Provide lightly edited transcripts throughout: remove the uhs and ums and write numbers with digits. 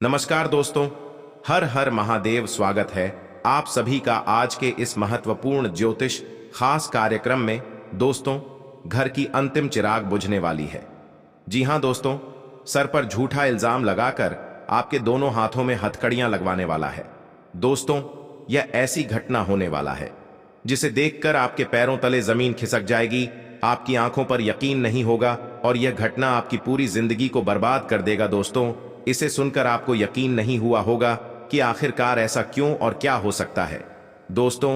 नमस्कार दोस्तों, हर हर महादेव। स्वागत है आप सभी का आज के इस महत्वपूर्ण ज्योतिष खास कार्यक्रम में। दोस्तों, घर की अंतिम चिराग बुझने वाली है। जी हां दोस्तों, सर पर झूठा इल्जाम लगाकर आपके दोनों हाथों में हथकड़ियां लगवाने वाला है। दोस्तों, यह ऐसी घटना होने वाला है जिसे देखकर आपके पैरों तले जमीन खिसक जाएगी, आपकी आंखों पर यकीन नहीं होगा और यह घटना आपकी पूरी जिंदगी को बर्बाद कर देगा। दोस्तों, इसे सुनकर आपको यकीन नहीं हुआ होगा कि आखिरकार ऐसा क्यों और क्या हो सकता है। दोस्तों,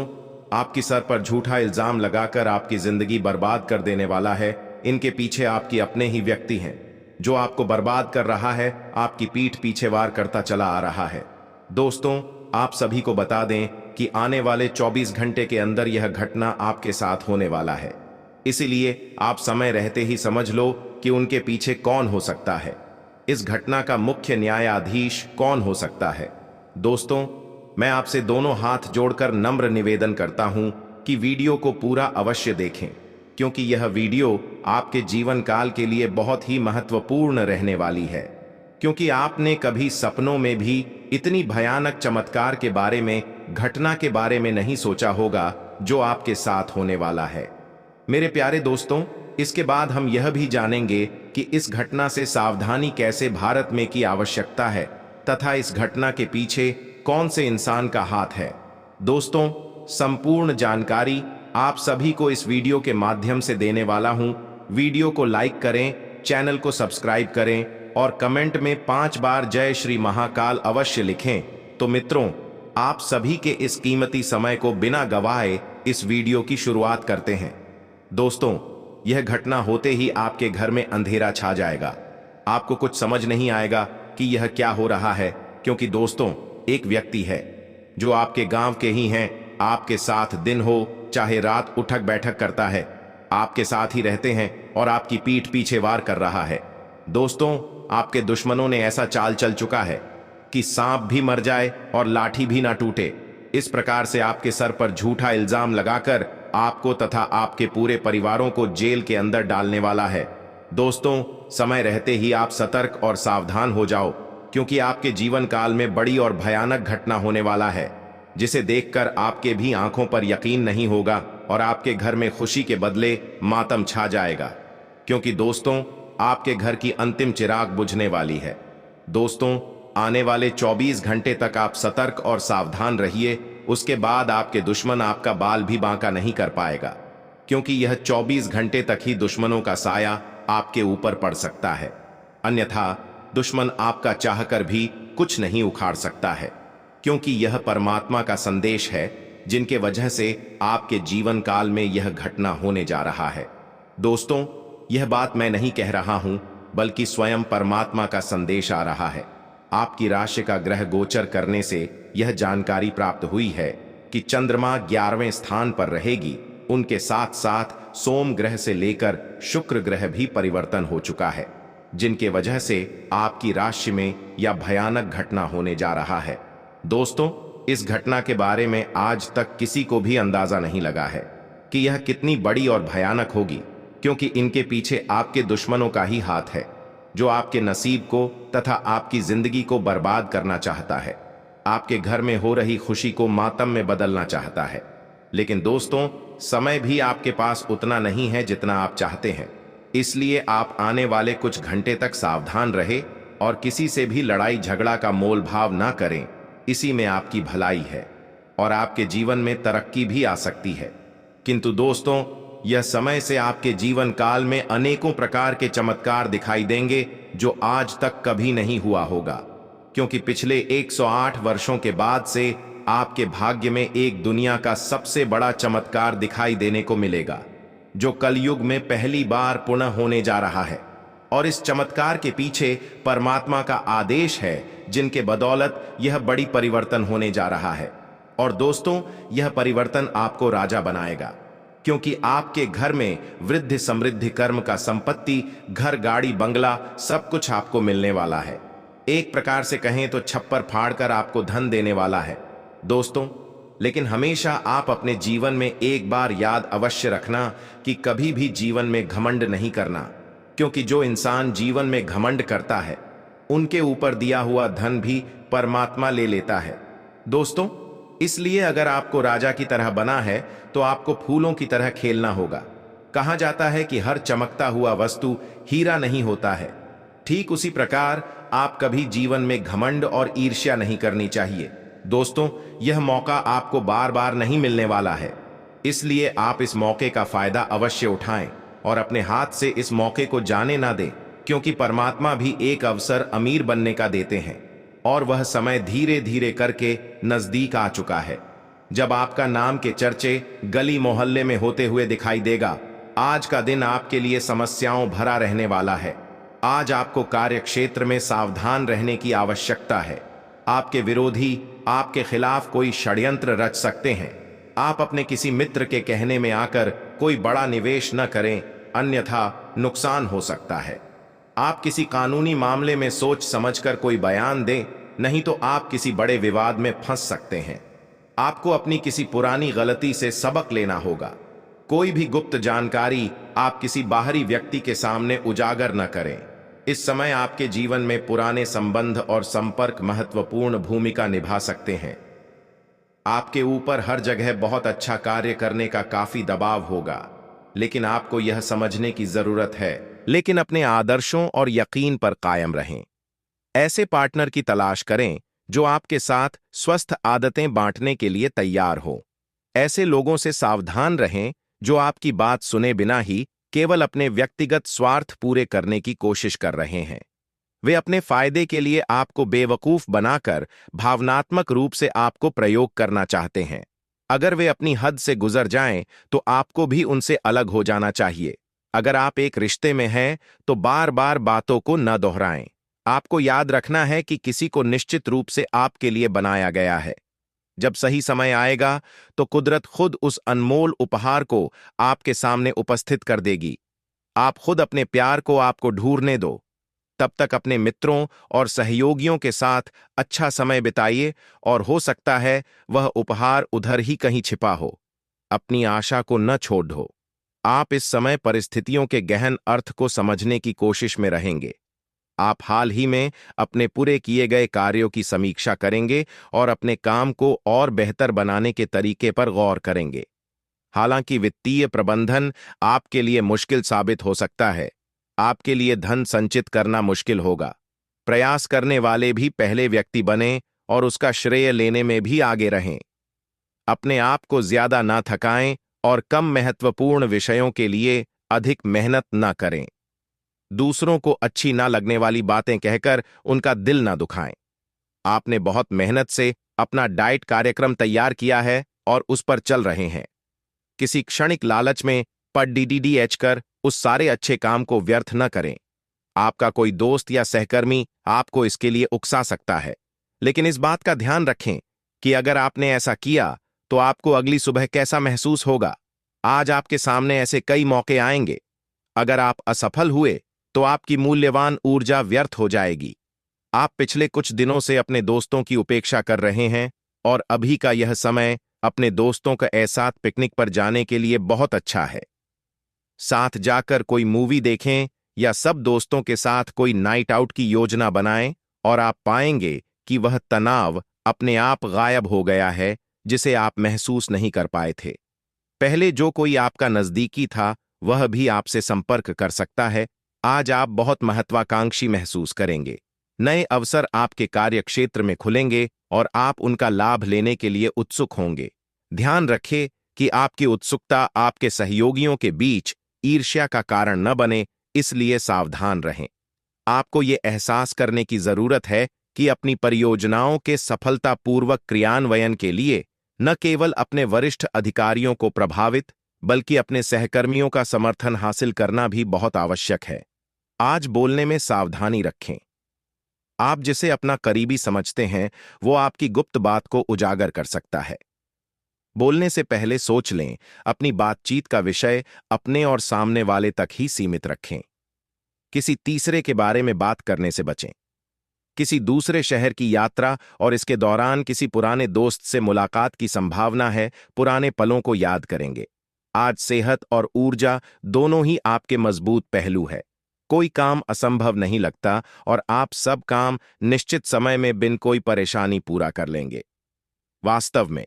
आपकी सर पर झूठा इल्जाम लगाकर आपकी जिंदगी बर्बाद कर देने वाला है। इनके पीछे आपकी अपने ही व्यक्ति हैं। जो आपको बर्बाद कर रहा है, आपकी पीठ पीछे वार करता चला आ रहा है। दोस्तों, आप सभी को बता दें कि आने वाले 24 घंटे के अंदर यह घटना आपके साथ होने वाला है। इसीलिए आप समय रहते ही समझ लो कि उनके पीछे कौन हो सकता है, इस घटना का मुख्य न्यायाधीश कौन हो सकता है। दोस्तों, मैं आपसे दोनों हाथ जोड़कर नम्र निवेदन करता हूं कि वीडियो को पूरा अवश्य देखें, क्योंकि यह वीडियो आपके जीवन काल के लिए बहुत ही महत्वपूर्ण रहने वाली है। क्योंकि आपने कभी सपनों में भी इतनी भयानक चमत्कार के बारे में, घटना के बारे में नहीं सोचा होगा जो आपके साथ होने वाला है। मेरे प्यारे दोस्तों, इसके बाद हम यह भी जानेंगे कि इस घटना से सावधानी कैसे भारत में की आवश्यकता है तथा इस घटना के पीछे कौन से इंसान का हाथ है। दोस्तों, संपूर्ण जानकारी आप सभी को इस वीडियो के माध्यम से देने वाला हूं। वीडियो को लाइक करें, चैनल को सब्सक्राइब करें और कमेंट में 5 बार जय श्री महाकाल अवश्य लिखें। तो मित्रों, आप सभी के इस कीमती समय को बिना गवाए इस वीडियो की शुरुआत करते हैं। दोस्तों, यह घटना होते ही आपके घर में अंधेरा छा जाएगा। आपको कुछ समझ नहीं आएगा कि यह क्या हो रहा है, क्योंकि दोस्तों, एक व्यक्ति है जो आपके गांव के ही हैं, आपके साथ दिन हो चाहे रात उठक बैठक करता है, आपके साथ ही रहते हैं और आपकी पीठ पीछे वार कर रहा है। दोस्तों, आपके दुश्मनों ने ऐसा चाल चल चुका है कि सांप भी मर जाए और लाठी भी ना टूटे। इस प्रकार से आपके सर पर झूठा इल्जाम लगाकर आपको तथा आपके पूरे परिवारों को जेल के अंदर डालने वाला है। दोस्तों, समय रहते ही आप सतर्क और सावधान हो जाओ, क्योंकि आपके जीवन काल में बड़ी और भयानक घटना होने वाला है, जिसे देखकर आपके भी आंखों पर यकीन नहीं होगा और आपके घर में खुशी के बदले मातम छा जाएगा। क्योंकि दोस्तों, आपके घर की अंतिम चिराग बुझने वाली है। दोस्तों, आने वाले 24 घंटे तक आप सतर्क और सावधान रहिए। उसके बाद आपके दुश्मन आपका बाल भी बांका नहीं कर पाएगा, क्योंकि यह 24 घंटे तक ही दुश्मनों का साया आपके ऊपर पड़ सकता है। अन्यथा दुश्मन आपका चाहकर भी कुछ नहीं उखाड़ सकता है, क्योंकि यह परमात्मा का संदेश है, जिनके वजह से आपके जीवन काल में यह घटना होने जा रहा है। दोस्तों, यह बात मैं नहीं कह रहा हूं, बल्कि स्वयं परमात्मा का संदेश आ रहा है। आपकी राशि का ग्रह गोचर करने से यह जानकारी प्राप्त हुई है कि चंद्रमा 11वें स्थान पर रहेगी। उनके साथ साथ सोम ग्रह से लेकर शुक्र ग्रह भी परिवर्तन हो चुका है, जिनके वजह से आपकी राशि में यह भयानक घटना होने जा रहा है। दोस्तों, इस घटना के बारे में आज तक किसी को भी अंदाजा नहीं लगा है कि यह कितनी बड़ी और भयानक होगी, क्योंकि इनके पीछे आपके दुश्मनों का ही हाथ है, जो आपके नसीब को तथा आपकी जिंदगी को बर्बाद करना चाहता है। आपके घर में हो रही खुशी को मातम में बदलना चाहता है। लेकिन दोस्तों, समय भी आपके पास उतना नहीं है जितना आप चाहते हैं। इसलिए आप आने वाले कुछ घंटे तक सावधान रहे और किसी से भी लड़ाई झगड़ा का मोल भाव ना करें। इसी में आपकी भलाई है और आपके जीवन में तरक्की भी आ सकती है। किंतु दोस्तों, यह समय से आपके जीवन काल में अनेकों प्रकार के चमत्कार दिखाई देंगे जो आज तक कभी नहीं हुआ होगा, क्योंकि पिछले 108 वर्षों के बाद से आपके भाग्य में एक दुनिया का सबसे बड़ा चमत्कार दिखाई देने को मिलेगा, जो कलयुग में पहली बार पुनः होने जा रहा है। और इस चमत्कार के पीछे परमात्मा का आदेश है, जिनके बदौलत यह बड़ी परिवर्तन होने जा रहा है। और दोस्तों, यह परिवर्तन आपको राजा बनाएगा, क्योंकि आपके घर में वृद्धि समृद्धि कर्म का संपत्ति, घर गाड़ी बंगला सब कुछ आपको मिलने वाला है। एक प्रकार से कहें तो छप्पर फाड़कर आपको धन देने वाला है। दोस्तों, लेकिन हमेशा आप अपने जीवन में एक बार याद अवश्य रखना कि कभी भी जीवन में घमंड नहीं करना, क्योंकि जो इंसान जीवन में घमंड करता है उनके ऊपर दिया हुआ धन भी परमात्मा ले लेता है। दोस्तों, इसलिए अगर आपको राजा की तरह बना है तो आपको फूलों की तरह खेलना होगा। कहा जाता है कि हर चमकता हुआ वस्तु हीरा नहीं होता है। ठीक उसी प्रकार आप कभी जीवन में घमंड और ईर्ष्या नहीं करनी चाहिए। दोस्तों, यह मौका आपको बार बार नहीं मिलने वाला है, इसलिए आप इस मौके का फायदा अवश्य उठाएं और अपने हाथ से इस मौके को जाने ना दें, क्योंकि परमात्मा भी एक अवसर अमीर बनने का देते हैं और वह समय धीरे धीरे करके नजदीक आ चुका है। जब आपका नाम के चर्चे गली मोहल्ले में होते हुए दिखाई देगा। आज का दिन आपके लिए समस्याओं भरा रहने वाला है। आज आपको कार्य क्षेत्र में सावधान रहने की आवश्यकता है। आपके विरोधी आपके खिलाफ कोई षड्यंत्र रच सकते हैं। आप अपने किसी मित्र के कहने में आकर कोई बड़ा निवेश न करें, अन्यथा नुकसान हो सकता है। आप किसी कानूनी मामले में सोच समझकर कोई बयान दें, नहीं तो आप किसी बड़े विवाद में फंस सकते हैं। आपको अपनी किसी पुरानी गलती से सबक लेना होगा। कोई भी गुप्त जानकारी आप किसी बाहरी व्यक्ति के सामने उजागर न करें। इस समय आपके जीवन में पुराने संबंध और संपर्क महत्वपूर्ण भूमिका निभा सकते हैं। आपके ऊपर हर जगह बहुत अच्छा कार्य करने का काफी दबाव होगा, लेकिन आपको यह समझने की जरूरत है, लेकिन अपने आदर्शों और यकीन पर कायम रहें। ऐसे पार्टनर की तलाश करें जो आपके साथ स्वस्थ आदतें बांटने के लिए तैयार हो। ऐसे लोगों से सावधान रहें जो आपकी बात सुने बिना ही केवल अपने व्यक्तिगत स्वार्थ पूरे करने की कोशिश कर रहे हैं। वे अपने फायदे के लिए आपको बेवकूफ बनाकर भावनात्मक रूप से आपको प्रयोग करना चाहते हैं। अगर वे अपनी हद से गुजर जाएं, तो आपको भी उनसे अलग हो जाना चाहिए। अगर आप एक रिश्ते में हैं, तो बार बार बातों को न दोहराएं। आपको याद रखना है कि किसी को निश्चित रूप से आपके लिए बनाया गया है। जब सही समय आएगा तो कुदरत खुद उस अनमोल उपहार को आपके सामने उपस्थित कर देगी। आप खुद अपने प्यार को आपको ढूंढने दो। तब तक अपने मित्रों और सहयोगियों के साथ अच्छा समय बिताइए और हो सकता है वह उपहार उधर ही कहीं छिपा हो। अपनी आशा को न छोड़ दो। आप इस समय परिस्थितियों के गहन अर्थ को समझने की कोशिश में रहेंगे। आप हाल ही में अपने पूरे किए गए कार्यों की समीक्षा करेंगे और अपने काम को और बेहतर बनाने के तरीके पर गौर करेंगे। हालांकि वित्तीय प्रबंधन आपके लिए मुश्किल साबित हो सकता है। आपके लिए धन संचित करना मुश्किल होगा। प्रयास करने वाले भी पहले व्यक्ति बने और उसका श्रेय लेने में भी आगे रहें। अपने आप को ज्यादा ना थकाएं और कम महत्वपूर्ण विषयों के लिए अधिक मेहनत ना करें। दूसरों को अच्छी ना लगने वाली बातें कहकर उनका दिल ना दुखाएं। आपने बहुत मेहनत से अपना डाइट कार्यक्रम तैयार किया है और उस पर चल रहे हैं। किसी क्षणिक लालच में पढ़ डीडीडीएच कर उस सारे अच्छे काम को व्यर्थ न करें। आपका कोई दोस्त या सहकर्मी आपको इसके लिए उकसा सकता है, लेकिन इस बात का ध्यान रखें कि अगर आपने ऐसा किया तो आपको अगली सुबह कैसा महसूस होगा। आज आपके सामने ऐसे कई मौके आएंगे। अगर आप असफल हुए तो आपकी मूल्यवान ऊर्जा व्यर्थ हो जाएगी। आप पिछले कुछ दिनों से अपने दोस्तों की उपेक्षा कर रहे हैं और अभी का यह समय अपने दोस्तों का साथ पिकनिक पर जाने के लिए बहुत अच्छा है। साथ जाकर कोई मूवी देखें या सब दोस्तों के साथ कोई नाइट आउट की योजना बनाएं और आप पाएंगे कि वह तनाव अपने आप गायब हो गया है जिसे आप महसूस नहीं कर पाए थे। पहले जो कोई आपका नजदीकी था वह भी आपसे संपर्क कर सकता है। आज आप बहुत महत्वाकांक्षी महसूस करेंगे। नए अवसर आपके कार्य क्षेत्र में खुलेंगे और आप उनका लाभ लेने के लिए उत्सुक होंगे। ध्यान रखें कि आपकी उत्सुकता आपके सहयोगियों के बीच ईर्ष्या का कारण न बने, इसलिए सावधान रहें। आपको ये एहसास करने की जरूरत है कि अपनी परियोजनाओं के सफलतापूर्वक क्रियान्वयन के लिए न केवल अपने वरिष्ठ अधिकारियों को प्रभावित बल्कि अपने सहकर्मियों का समर्थन हासिल करना भी बहुत आवश्यक है। आज बोलने में सावधानी रखें। आप जिसे अपना करीबी समझते हैं वो आपकी गुप्त बात को उजागर कर सकता है। बोलने से पहले सोच लें। अपनी बातचीत का विषय अपने और सामने वाले तक ही सीमित रखें। किसी तीसरे के बारे में बात करने से बचें। किसी दूसरे शहर की यात्रा और इसके दौरान किसी पुराने दोस्त से मुलाकात की संभावना है। पुराने पलों को याद करेंगे। आज सेहत और ऊर्जा दोनों ही आपके मजबूत पहलू है। कोई काम असंभव नहीं लगता और आप सब काम निश्चित समय में बिन कोई परेशानी पूरा कर लेंगे। वास्तव में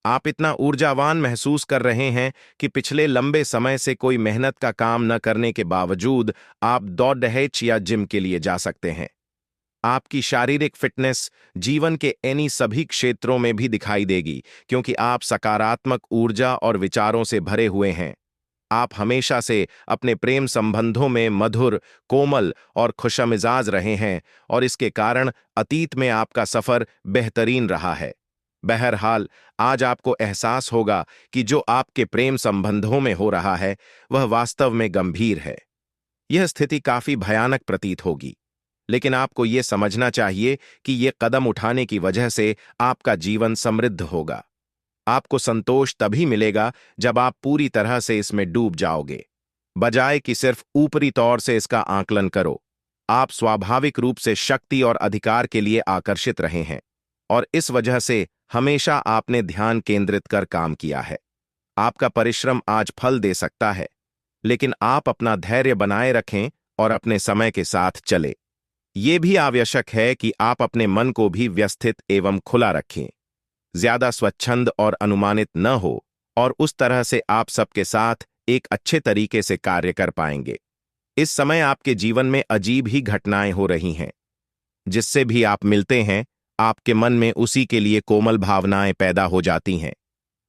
आप इतना ऊर्जावान महसूस कर रहे हैं कि पिछले लंबे समय से कोई मेहनत का काम न करने के बावजूद आप दौड़-दहेज या जिम के लिए जा सकते हैं। आपकी शारीरिक फिटनेस जीवन के एनी सभी क्षेत्रों में भी दिखाई देगी, क्योंकि आप सकारात्मक ऊर्जा और विचारों से भरे हुए हैं। आप हमेशा से अपने प्रेम संबंधों में मधुर, कोमल और खुशमिजाज रहे हैं और इसके कारण अतीत में आपका सफर बेहतरीन रहा है। बहरहाल, आज आपको एहसास होगा कि जो आपके प्रेम संबंधों में हो रहा है वह वास्तव में गंभीर है। यह स्थिति काफी भयानक प्रतीत होगी, लेकिन आपको यह समझना चाहिए कि यह कदम उठाने की वजह से आपका जीवन समृद्ध होगा। आपको संतोष तभी मिलेगा जब आप पूरी तरह से इसमें डूब जाओगे, बजाय कि सिर्फ ऊपरी तौर से इसका आकलन करो। आप स्वाभाविक रूप से शक्ति और अधिकार के लिए आकर्षित रहे हैं और इस वजह से हमेशा आपने ध्यान केंद्रित कर काम किया है। आपका परिश्रम आज फल दे सकता है, लेकिन आप अपना धैर्य बनाए रखें और अपने समय के साथ चले। ये भी आवश्यक है कि आप अपने मन को भी व्यवस्थित एवं खुला रखें, ज्यादा स्वच्छंद और अनुमानित न हो, और उस तरह से आप सबके साथ एक अच्छे तरीके से कार्य कर पाएंगे। इस समय आपके जीवन में अजीब ही घटनाएं हो रही हैं। जिससे भी आप मिलते हैं, आपके मन में उसी के लिए कोमल भावनाएं पैदा हो जाती हैं।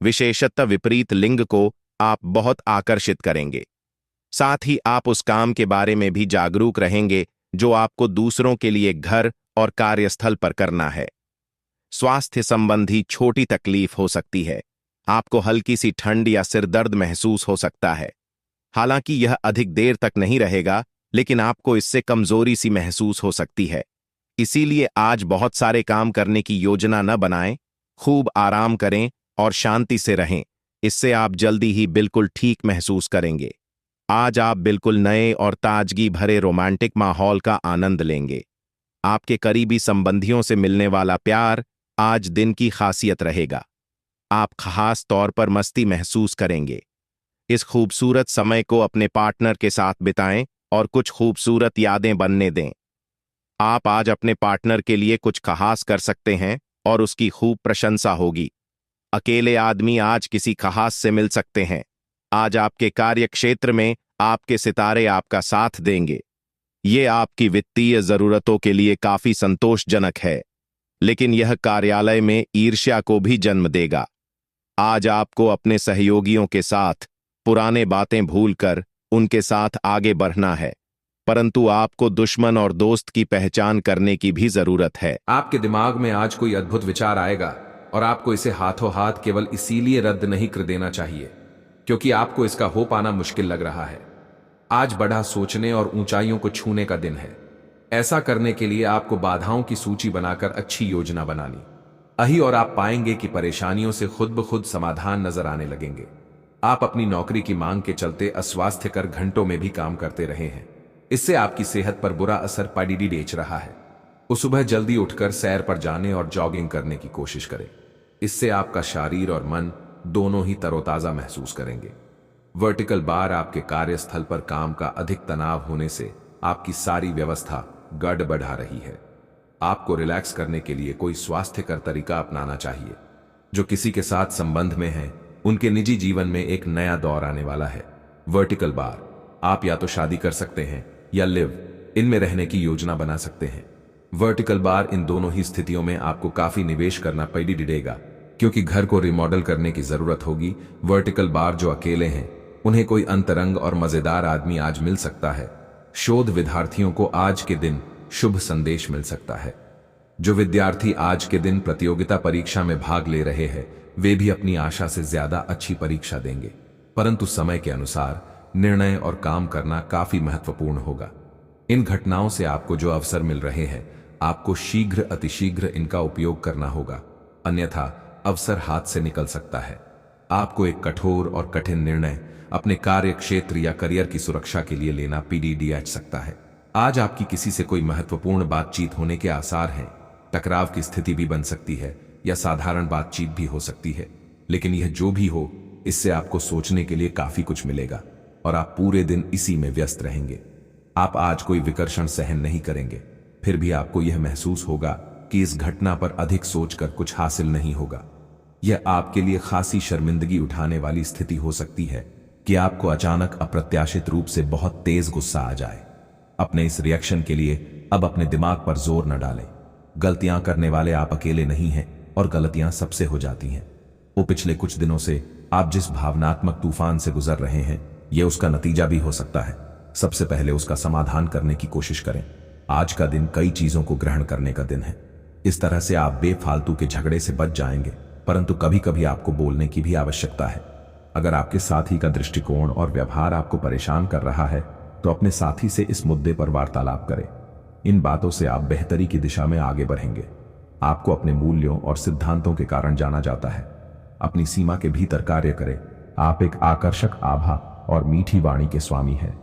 विशेषतः विपरीत लिंग को आप बहुत आकर्षित करेंगे। साथ ही आप उस काम के बारे में भी जागरूक रहेंगे जो आपको दूसरों के लिए घर और कार्यस्थल पर करना है। स्वास्थ्य संबंधी छोटी तकलीफ हो सकती है। आपको हल्की सी ठंड या सिर दर्द महसूस हो सकता है। हालांकि यह अधिक देर तक नहीं रहेगा, लेकिन आपको इससे कमजोरी सी महसूस हो सकती है। इसीलिए आज बहुत सारे काम करने की योजना न बनाएं, खूब आराम करें और शांति से रहें। इससे आप जल्दी ही बिल्कुल ठीक महसूस करेंगे। आज आप बिल्कुल नए और ताजगी भरे रोमांटिक माहौल का आनंद लेंगे। आपके करीबी संबंधियों से मिलने वाला प्यार आज दिन की खासियत रहेगा। आप खास तौर पर मस्ती महसूस करेंगे। इस खूबसूरत समय को अपने पार्टनर के साथ बिताएं और कुछ खूबसूरत यादें बनने दें। आप आज अपने पार्टनर के लिए कुछ खास कर सकते हैं और उसकी खूब प्रशंसा होगी। अकेले आदमी आज किसी खास से मिल सकते हैं। आज आपके कार्य क्षेत्र में आपके सितारे आपका साथ देंगे। ये आपकी वित्तीय जरूरतों के लिए काफी संतोषजनक है, लेकिन यह कार्यालय में ईर्ष्या को भी जन्म देगा। आज आपको अपने सहयोगियों के साथ पुराने बातें भूलकर उनके साथ आगे बढ़ना है, परंतु आपको दुश्मन और दोस्त की पहचान करने की भी जरूरत है। आपके दिमाग में आज कोई अद्भुत विचार आएगा और आपको इसे हाथों हाथ केवल इसीलिए रद्द नहीं कर देना चाहिए क्योंकि आपको इसका हो पाना मुश्किल लग रहा है। आज बड़ा सोचने और ऊंचाइयों को छूने का दिन है। ऐसा करने के लिए आपको बाधाओं की सूची बनाकर अच्छी योजना बनानी अही और आप पाएंगे कि परेशानियों से खुद ब खुद समाधान नजर आने लगेंगे। आप अपनी नौकरी की मांग के चलते अस्वास्थ्यकर घंटों में भी काम करते रहे हैं। इससे आपकी सेहत पर बुरा असर पड़ी बेच रहा है। उस सुबह जल्दी उठकर सैर पर जाने और जॉगिंग करने की कोशिश करें। इससे आपका शरीर और मन दोनों ही तरोताजा महसूस करेंगे। वर्टिकल बार आपके कार्यस्थल पर काम का अधिक तनाव होने से आपकी सारी व्यवस्था गड़बड़ा रही है। आपको रिलैक्स करने के लिए कोई स्वास्थ्यकर तरीका अपनाना चाहिए। जो किसी के साथ संबंध में है, उनके निजी जीवन में एक नया दौर आने वाला है। वर्टिकल बार, आप या तो शादी कर सकते हैं या लिव इनमें रहने की योजना बना सकते हैं। वर्टिकल बार, इन दोनों ही स्थितियों में आपको काफी निवेश करना पड़ेगा क्योंकि घर को रिमॉडल करने की जरूरत होगी। वर्टिकल बार जो अकेले हैं, उन्हें कोई अंतरंग और मजेदार आदमी आज मिल सकता है। शोध विद्यार्थियों को आज के दिन शुभ संदेश मिल सकता है। जो विद्यार्थी आज के दिन प्रतियोगिता परीक्षा में भाग ले रहे हैं, वे भी अपनी आशा से ज्यादा अच्छी परीक्षा देंगे, परंतु समय के अनुसार निर्णय और काम करना काफी महत्वपूर्ण होगा। इन घटनाओं से आपको जो अवसर मिल रहे हैं, आपको शीघ्र अतिशीघ्र इनका उपयोग करना होगा, अन्यथा अवसर हाथ से निकल सकता है। आपको एक कठोर और कठिन निर्णय अपने कार्य क्षेत्र या करियर की सुरक्षा के लिए लेना पड़ सकता है। आज आपकी किसी से कोई महत्वपूर्ण बातचीत होने के आसार हैं। टकराव की स्थिति भी बन सकती है या साधारण बातचीत भी हो सकती है, लेकिन यह जो भी हो, इससे आपको सोचने के लिए काफी कुछ मिलेगा और आप पूरे दिन इसी में व्यस्त रहेंगे। आप आज कोई विकर्षण सहन नहीं करेंगे, फिर भी आपको यह महसूस होगा कि इस घटना पर अधिक सोचकर कुछ हासिल नहीं होगा। यह आपके लिए खासी शर्मिंदगी उठाने वाली स्थिति हो सकती है कि आपको अचानक अप्रत्याशित रूप से बहुत तेज गुस्सा आ जाए। अपने इस रिएक्शन के लिए अब अपने दिमाग पर जोर न डालें। गलतियां करने वाले आप अकेले नहीं हैं और गलतियां सबसे हो जाती हैं। वो पिछले कुछ दिनों से आप जिस भावनात्मक तूफान से गुजर रहे हैं, यह उसका नतीजा भी हो सकता है। सबसे पहले उसका समाधान करने की कोशिश करें। आज का दिन कई चीजों को ग्रहण करने का दिन है। इस तरह से आप बेफालतू के झगड़े से बच जाएंगे, परंतु कभी कभी आपको बोलने की भी आवश्यकता है। अगर आपके साथी का दृष्टिकोण और व्यवहार आपको परेशान कर रहा है, तो अपने साथी से इस मुद्दे पर वार्तालाप करें। इन बातों से आप बेहतरी की दिशा में आगे बढ़ेंगे। आपको अपने मूल्यों और सिद्धांतों के कारण जाना जाता है। अपनी सीमा के भीतर कार्य करें। आप एक आकर्षक आभा और मीठी वाणी के स्वामी हैं।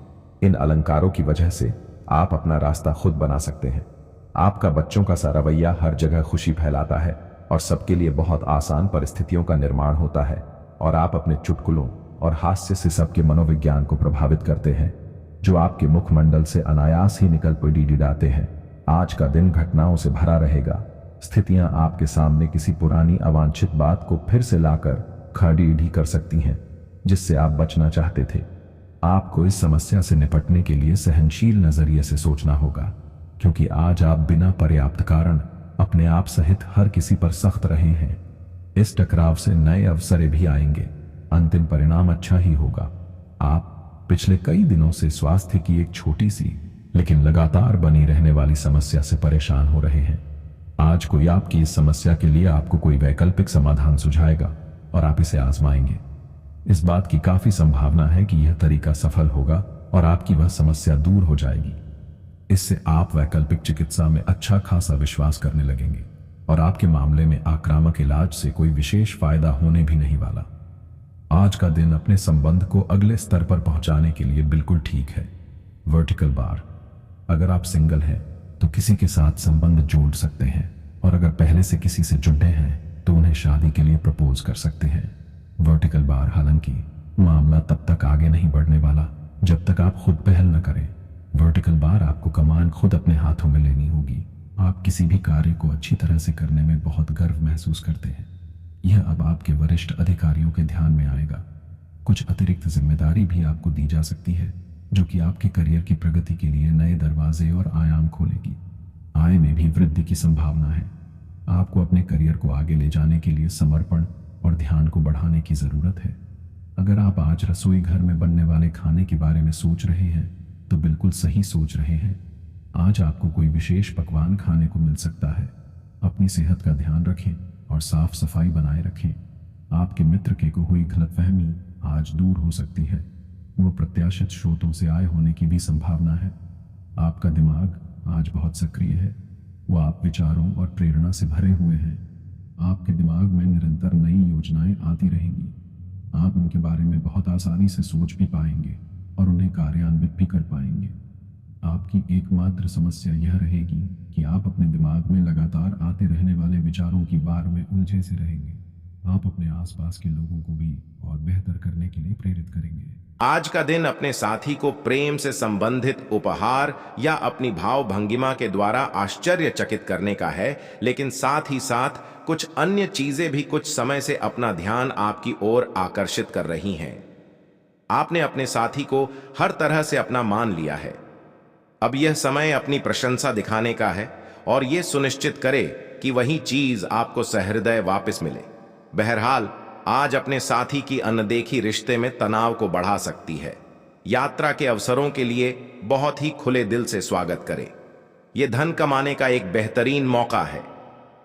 इन अलंकारों की वजह से आप अपना रास्ता खुद बना सकते हैं। आपका बच्चों का सा रवैया हर जगह खुशी फैलाता है और सबके लिए बहुत आसान परिस्थितियों का निर्माण होता है, और आप अपने चुटकुलों और हास्य से सबके मनोविज्ञान को प्रभावित करते हैं, जो आपके मुखमंडल से अनायास ही निकल डिड़ाते हैं। आज का दिन घटनाओं से भरा रहेगा। स्थितियां आपके सामने किसी पुरानी अवांछित बात को फिर से लाकर खड़ी कर सकती हैं, जिससे आप बचना चाहते थे। आपको इस समस्या से निपटने के लिए सहनशील नजरिए से सोचना होगा, क्योंकि आज आप बिना पर्याप्त कारण अपने आप सहित हर किसी पर सख्त रहे हैं। इस टकराव से नए अवसर भी आएंगे। अंतिम परिणाम अच्छा ही होगा। आप पिछले कई दिनों से स्वास्थ्य की एक छोटी सी लेकिन लगातार बनी रहने वाली समस्या से परेशान हो रहे हैं। आज कोई आपकी इस समस्या के लिए आपको कोई वैकल्पिक समाधान सुझाएगा और आप इसे आजमाएंगे। इस बात की काफी संभावना है कि यह तरीका सफल होगा और आपकी वह समस्या दूर हो जाएगी। इससे आप वैकल्पिक चिकित्सा में अच्छा खासा विश्वास करने लगेंगे और आपके मामले में आक्रामक इलाज से कोई विशेष फायदा होने भी नहीं वाला। आज का दिन अपने संबंध को अगले स्तर पर पहुंचाने के लिए बिल्कुल ठीक है। Vertical bar. अगर आप सिंगल हैं तो किसी के साथ संबंध जोड़ सकते हैं, और अगर पहले से किसी से जुड़े हैं तो उन्हें शादी के लिए प्रपोज कर सकते हैं। Vertical bar. हालांकि मामला तब तक आगे नहीं बढ़ने वाला जब तक आप खुद पहल न करें। Vertical bar. आपको कमान खुद अपने हाथों में लेनी होगी। आप किसी भी कार्य को अच्छी तरह से करने में बहुत गर्व महसूस करते हैं। यह अब आपके वरिष्ठ अधिकारियों के ध्यान में आएगा। कुछ अतिरिक्त जिम्मेदारी भी आपको दी जा सकती है, जो कि आपके करियर की प्रगति के लिए नए दरवाजे और आयाम खोलेगी। आय में भी वृद्धि की संभावना है। आपको अपने करियर को आगे ले जाने के लिए समर्पण और ध्यान को बढ़ाने की जरूरत है। अगर आप आज रसोई घर में बनने वाले खाने के बारे में सोच रहे हैं तो बिल्कुल सही सोच रहे हैं। आज आपको कोई विशेष पकवान खाने को मिल सकता है। अपनी सेहत का ध्यान रखें और साफ सफाई बनाए रखें। आपके मित्र के को हुई गलतफहमी आज दूर हो सकती है। वो प्रत्याशित स्रोतों से आय होने की भी संभावना है। आपका दिमाग आज बहुत सक्रिय है। वो आप विचारों और प्रेरणा से भरे हुए हैं। आपके दिमाग में निरंतर नई योजनाएं आती रहेंगी। आप उनके बारे में बहुत आसानी से सोच भी पाएंगे और उन्हें कार्यान्वित भी कर पाएंगे। आपकी एकमात्र समस्या यह रहेगी कि आप अपने दिमाग में लगातार आते रहने वाले विचारों की बार में उलझे से रहेंगे। आप अपने आसपास के लोगों को भी और बेहतर करने के लिए प्रेरित करेंगे। आज का दिन अपने साथी को प्रेम से संबंधित उपहार या अपनी भाव भंगिमा के द्वारा आश्चर्यचकित करने का है, लेकिन साथ ही साथ कुछ अन्य चीजें भी कुछ समय से अपना ध्यान आपकी ओर आकर्षित कर रही हैं। आपने अपने साथी को हर तरह से अपना मान लिया है। अब यह समय अपनी प्रशंसा दिखाने का है और यह सुनिश्चित करे कि वही चीज आपको सहृदय वापस मिले। बहरहाल, आज अपने साथी की अनदेखी रिश्ते में तनाव को बढ़ा सकती है। यात्रा के अवसरों के लिए बहुत ही खुले दिल से स्वागत करें। यह धन कमाने का एक बेहतरीन मौका है।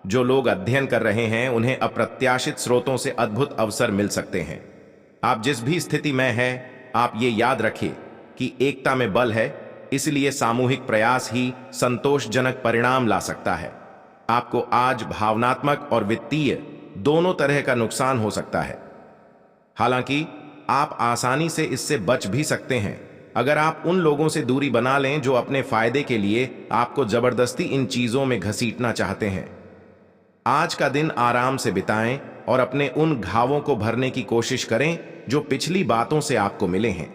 जो लोग अध्ययन कर रहे हैं उन्हें अप्रत्याशित स्रोतों से अद्भुत अवसर मिल सकते हैं। आप जिस भी स्थिति में हैं, आप ये याद रखिए कि एकता में बल है, इसलिए सामूहिक प्रयास ही संतोषजनक परिणाम ला सकता है। आपको आज भावनात्मक और वित्तीय दोनों तरह का नुकसान हो सकता है। हालांकि आप आसानी से इससे बच भी सकते हैं अगर आप उन लोगों से दूरी बना लें जो अपने फायदे के लिए आपको जबरदस्ती इन चीजों में घसीटना चाहते हैं। आज का दिन आराम से बिताएं और अपने उन घावों को भरने की कोशिश करें जो पिछली बातों से आपको मिले हैं।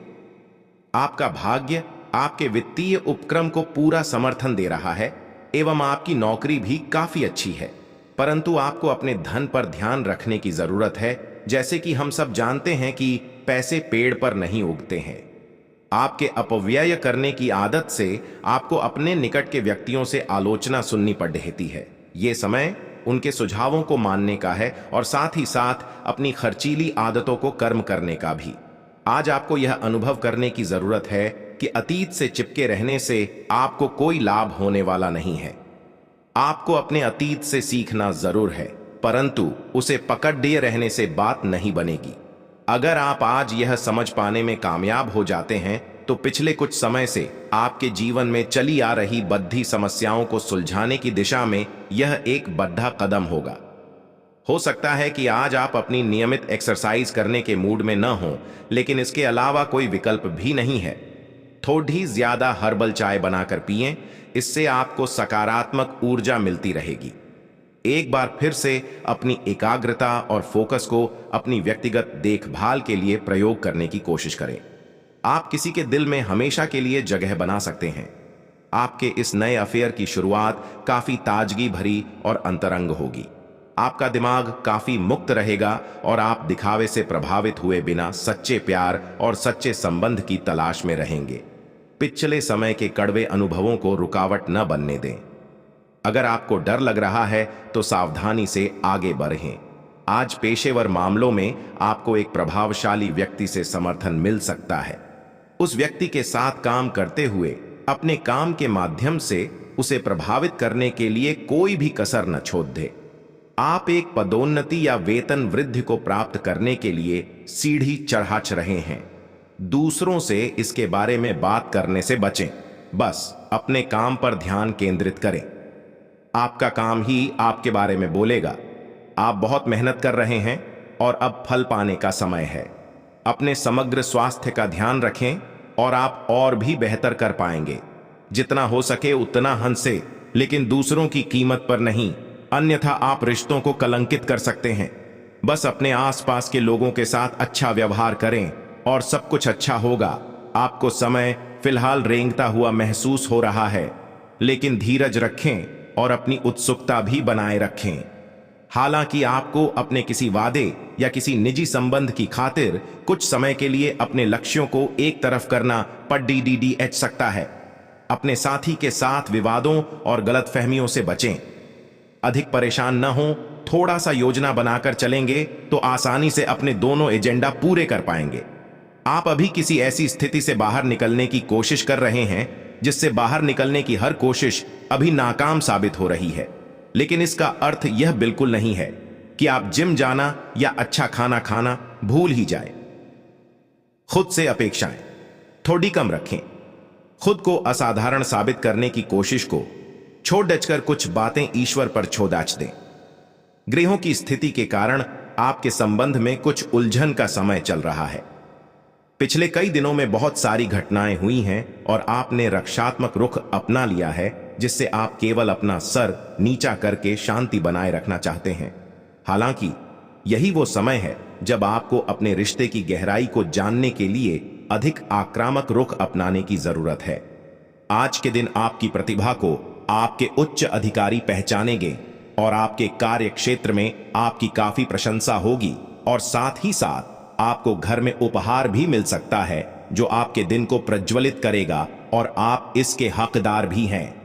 आपका भाग्य आपके वित्तीय उपक्रम को पूरा समर्थन दे रहा है एवं आपकी नौकरी भी काफी अच्छी है। परंतु आपको अपने धन पर ध्यान रखने की जरूरत है। जैसे कि हम सब जानते हैं कि पैसे पेड़ पर नहीं उगते हैं। आपके अपव्यय करने की आदत से आपको अपने निकट के व्यक्तियों से आलोचना सुननी पड़ रहती है। ये समय उनके सुझावों को मानने का है और साथ ही साथ अपनी खर्चीली आदतों को कर्म करने का भी। आज आपको यह अनुभव करने की जरूरत है कि अतीत से चिपके रहने से आपको कोई लाभ होने वाला नहीं है। आपको अपने अतीत से सीखना जरूर है, परंतु उसे पकड़े रहने से बात नहीं बनेगी। अगर आप आज यह समझ पाने में कामयाब हो जाते हैं तो पिछले कुछ समय से आपके जीवन में चली आ रही बद्धी समस्याओं को सुलझाने की दिशा में यह एक बड़ा कदम होगा। हो सकता है कि आज आप अपनी नियमित एक्सरसाइज करने के मूड में न हो, लेकिन इसके अलावा कोई विकल्प भी नहीं है। थोड़ी ज्यादा हर्बल चाय बनाकर पिएं, इससे आपको सकारात्मक ऊर्जा मिलती रहेगी। एक बार फिर से अपनी एकाग्रता और फोकस को अपनी व्यक्तिगत देखभाल के लिए प्रयोग करने की कोशिश करें। आप किसी के दिल में हमेशा के लिए जगह बना सकते हैं। आपके इस नए अफेयर की शुरुआत काफी ताजगी भरी और अंतरंग होगी। आपका दिमाग काफी मुक्त रहेगा और आप दिखावे से प्रभावित हुए बिना सच्चे प्यार और सच्चे संबंध की तलाश में रहेंगे। पिछले समय के कड़वे अनुभवों को रुकावट न बनने दें। अगर आपको डर लग रहा है तो सावधानी से आगे बढ़ें। आज पेशेवर मामलों में आपको एक प्रभावशाली व्यक्ति से समर्थन मिल सकता है। उस व्यक्ति के साथ काम करते हुए अपने काम के माध्यम से उसे प्रभावित करने के लिए कोई भी कसर न छोड़ दे। आप एक पदोन्नति या वेतन वृद्धि को प्राप्त करने के लिए सीढ़ी चढ़ा रहे हैं। दूसरों से इसके बारे में बात करने से बचें। बस अपने काम पर ध्यान केंद्रित करें। आपका काम ही आपके बारे में बोलेगा। आप बहुत मेहनत कर रहे हैं और अब फल पाने का समय है। अपने समग्र स्वास्थ्य का ध्यान रखें और आप और भी बेहतर कर पाएंगे। जितना हो सके उतना हंसे, लेकिन दूसरों की कीमत पर नहीं, अन्यथा आप रिश्तों को कलंकित कर सकते हैं। बस अपने आसपास के लोगों के साथ अच्छा व्यवहार करें और सब कुछ अच्छा होगा। आपको समय फिलहाल रेंगता हुआ महसूस हो रहा है, लेकिन धीरज रखें और अपनी उत्सुकता भी बनाए रखें। हालांकि आपको अपने किसी वादे या किसी निजी संबंध की खातिर कुछ समय के लिए अपने लक्ष्यों को एक तरफ करना पड़ सकता है। अपने साथी के साथ विवादों और गलतफहमियों से बचें। अधिक परेशान न हो, थोड़ा सा योजना बनाकर चलेंगे तो आसानी से अपने दोनों एजेंडा पूरे कर पाएंगे। आप अभी किसी ऐसी स्थिति से बाहर निकलने की कोशिश कर रहे हैं जिससे बाहर निकलने की हर कोशिश अभी नाकाम साबित हो रही है। लेकिन इसका अर्थ यह बिल्कुल नहीं है कि आप जिम जाना या अच्छा खाना खाना भूल ही जाए। खुद से अपेक्षाएं थोड़ी कम रखें। खुद को असाधारण साबित करने की कोशिश को छोड़ डचकर कुछ बातें ईश्वर पर छोड़ दें। ग्रहों की स्थिति के कारण आपके संबंध में कुछ उलझन का समय चल रहा है। पिछले कई दिनों में बहुत सारी घटनाएं हुई हैं और आपने रक्षात्मक रुख अपना लिया है, जिससे आप केवल अपना सर नीचा करके शांति बनाए रखना चाहते हैं। हालांकि यही वो समय है जब आपको अपने रिश्ते की गहराई को जानने के लिए अधिक आक्रामक रुख अपनाने की जरूरत है। आज के दिन आपकी प्रतिभा को आपके उच्च अधिकारी पहचानेंगे और आपके कार्य क्षेत्र में आपकी काफी प्रशंसा होगी और साथ ही साथ आपको घर में उपहार भी मिल सकता है जो आपके दिन को प्रज्वलित करेगा और आप इसके हकदार भी हैं।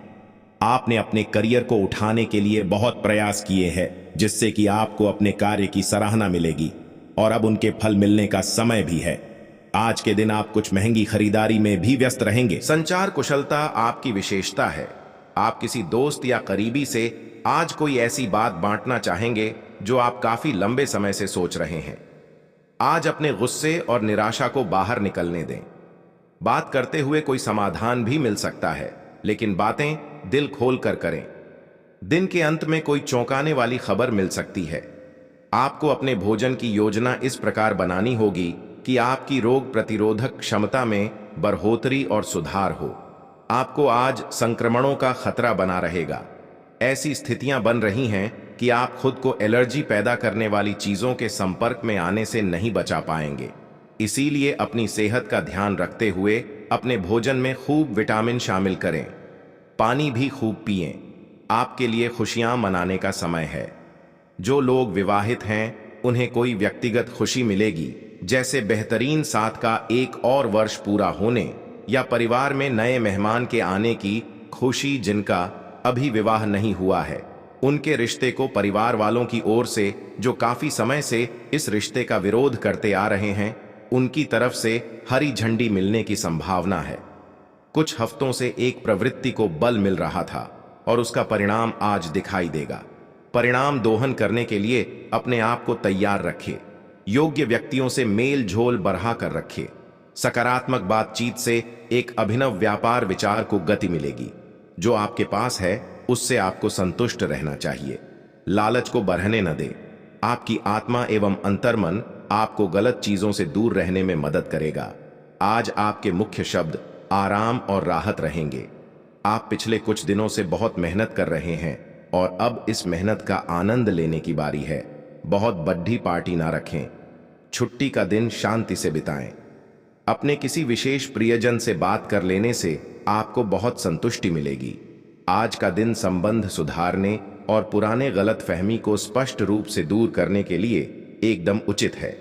आपने अपने करियर को उठाने के लिए बहुत प्रयास किए हैं, जिससे कि आपको अपने कार्य की सराहना मिलेगी और अब उनके फल मिलने का समय भी है। आज के दिन आप कुछ महंगी खरीदारी में भी व्यस्त रहेंगे। संचार कुशलता आपकी विशेषता है। आप किसी दोस्त या करीबी से आज कोई ऐसी बात बांटना चाहेंगे जो आप काफी लंबे समय से सोच रहे हैं। आज अपने गुस्से और निराशा को बाहर निकलने दें। बात करते हुए कोई समाधान भी मिल सकता है, लेकिन बातें दिल खोल कर करें। दिन के अंत में कोई चौंकाने वाली खबर मिल सकती है। आपको अपने भोजन की योजना इस प्रकार बनानी होगी कि आपकी रोग प्रतिरोधक क्षमता में बढ़ोतरी और सुधार हो। आपको आज संक्रमणों का खतरा बना रहेगा। ऐसी स्थितियां बन रही हैं कि आप खुद को एलर्जी पैदा करने वाली चीजों के संपर्क में आने से नहीं बचा पाएंगे। इसीलिए अपनी सेहत का ध्यान रखते हुए अपने भोजन में खूब विटामिन शामिल करें। पानी भी खूब पिएं। आपके लिए खुशियां मनाने का समय है। जो लोग विवाहित हैं उन्हें कोई व्यक्तिगत खुशी मिलेगी, जैसे बेहतरीन साथ का एक और वर्ष पूरा होने या परिवार में नए मेहमान के आने की खुशी। जिनका अभी विवाह नहीं हुआ है, उनके रिश्ते को परिवार वालों की ओर से, जो काफी समय से इस रिश्ते का विरोध करते आ रहे हैं, उनकी तरफ से हरी झंडी मिलने की संभावना है। कुछ हफ्तों से एक प्रवृत्ति को बल मिल रहा था और उसका परिणाम आज दिखाई देगा। परिणाम दोहन करने के लिए अपने आप को तैयार रखें। योग्य व्यक्तियों से मेल झोल बढ़ा कर रखें। सकारात्मक बातचीत से एक अभिनव व्यापार विचार को गति मिलेगी। जो आपके पास है उससे आपको संतुष्ट रहना चाहिए। लालच को बढ़ने न दें। आपकी आत्मा एवं अंतर्मन आपको गलत चीजों से दूर रहने में मदद करेगा। आज आपके मुख्य शब्द आराम और राहत रहेंगे। आप पिछले कुछ दिनों से बहुत मेहनत कर रहे हैं और अब इस मेहनत का आनंद लेने की बारी है। बहुत बड़ी पार्टी ना रखें। छुट्टी का दिन शांति से बिताएं। अपने किसी विशेष प्रियजन से बात कर लेने से आपको बहुत संतुष्टि मिलेगी। आज का दिन संबंध सुधारने और पुराने गलतफहमी को स्पष्ट रूप से दूर करने के लिए एकदम उचित है।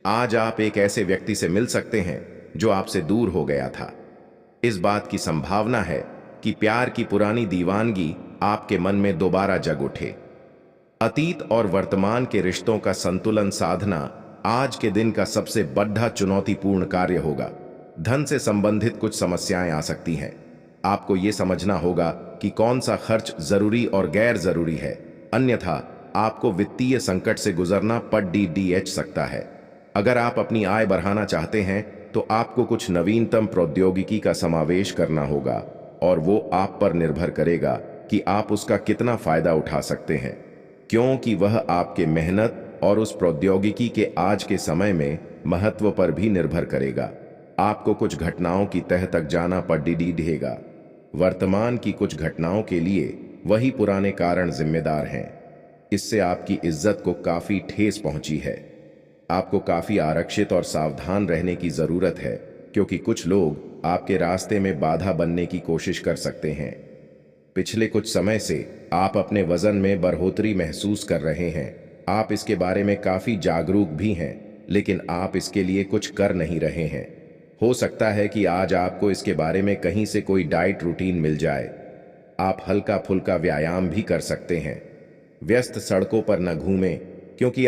आज आप एक ऐसे व्यक्ति से मिल सकते हैं जो आपसे दूर हो गया था। इस बात की संभावना है कि प्यार की पुरानी दीवानगी आपके मन में दोबारा जग उठे। अतीत और वर्तमान के रिश्तों का संतुलन साधना आज के दिन का सबसे बड़ा चुनौतीपूर्ण कार्य होगा। धन से संबंधित कुछ समस्याएं आ सकती हैं। आपको यह समझना होगा कि कौन सा खर्च जरूरी और गैर जरूरी है, अन्यथा आपको वित्तीय संकट से गुजरना पड़ सकता है। अगर आप अपनी आय बढ़ाना चाहते हैं तो आपको कुछ नवीनतम प्रौद्योगिकी का समावेश करना होगा और वो आप पर निर्भर करेगा कि आप उसका कितना फायदा उठा सकते हैं, क्योंकि वह आपके मेहनत और उस प्रौद्योगिकी के आज के समय में महत्व पर भी निर्भर करेगा। आपको कुछ घटनाओं की तह तक जाना पड़ेगा। वर्तमान की कुछ घटनाओं के लिए वही पुराने कारण जिम्मेदार हैं। इससे आपकी इज्जत को काफी ठेस पहुंची है। आपको काफी आरक्षित और सावधान रहने की जरूरत है, क्योंकि कुछ लोग आपके रास्ते में बाधा बनने की कोशिश कर सकते हैं। पिछले कुछ समय से आप अपने वजन में बढ़ोतरी महसूस कर रहे हैं। आप इसके बारे में काफी जागरूक भी हैं, लेकिन आप इसके लिए कुछ कर नहीं रहे हैं। हो सकता है कि आज आपको इसके बारे में कहीं से कोई डाइट रूटीन मिल जाए। आप हल्का फुल्का व्यायाम भी कर सकते हैं। व्यस्त सड़कों पर न घूमें, क्योंकि